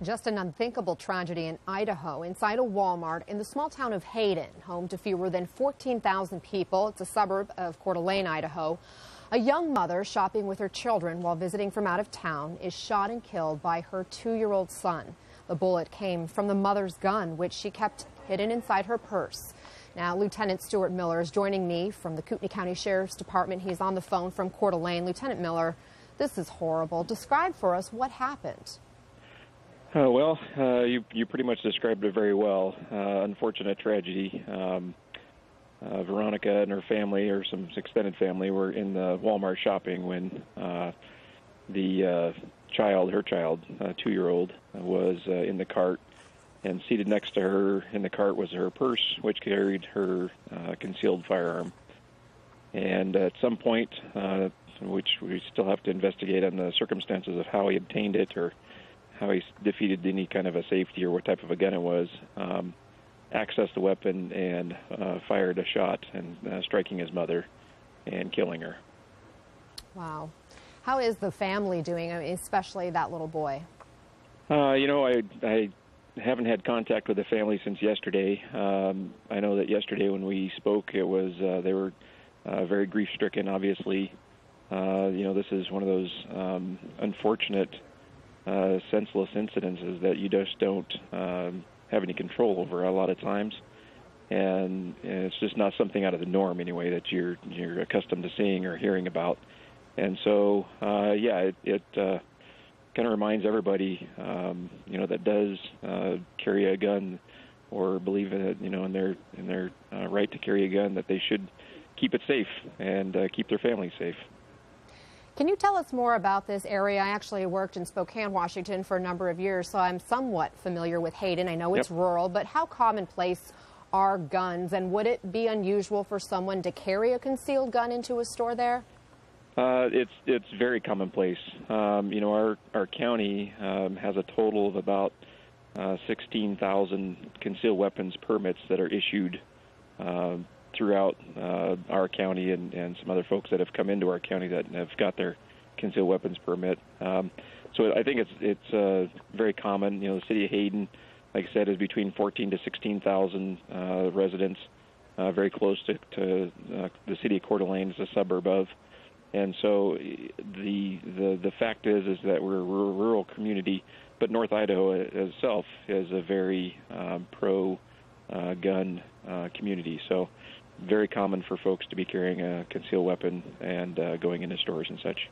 Just an unthinkable tragedy in Idaho inside a Walmart in the small town of Hayden, home to fewer than 14,000 people. It's a suburb of Coeur d'Alene, Idaho. A young mother shopping with her children while visiting from out of town is shot and killed by her 2-year-old son. The bullet came from the mother's gun, which she kept hidden inside her purse. Now, Lieutenant Stuart Miller is joining me from the Kootenai County Sheriff's Department. He's on the phone from Coeur d'Alene. Lieutenant Miller, this is horrible. Describe for us what happened. You pretty much described it very well. Unfortunate tragedy. Veronica and her family, or some extended family, were in the Walmart shopping when her child, 2-year-old, was in the cart. And seated next to her in the cart was her purse, which carried her concealed firearm. And at some point, which we still have to investigate on the circumstances of how he obtained it or how he defeated any kind of a safety or what type of a gun it was, accessed the weapon and fired a shot, and striking his mother and killing her. Wow. How is the family doing, especially that little boy? I haven't had contact with the family since yesterday. I know that yesterday when we spoke, it was they were very grief-stricken, obviously. This is one of those unfortunate senseless incidences that you just don't have any control over a lot of times, and it's just not something out of the norm anyway that you're accustomed to seeing or hearing about. And so it kind of reminds everybody that does carry a gun or believe in their right to carry a gun, that they should keep it safe and keep their family safe. Can you tell us more about this area? I actually worked in Spokane, Washington for a number of years, so I'm somewhat familiar with Hayden. I know it's rural, but how commonplace are guns, and would it be unusual for someone to carry a concealed gun into a store there? It's very commonplace. Our county has a total of about 16,000 concealed weapons permits that are issued throughout our county, and some other folks that have come into our county that have got their concealed weapons permit. So I think it's very common. The city of Hayden, like I said, is between 14,000 to 16,000 residents, very close to the city of Coeur d'Alene, is a suburb of. And so the fact is that we're a rural community, but North Idaho itself is a very pro-gun community. So very common for folks to be carrying a concealed weapon and going into stores and such.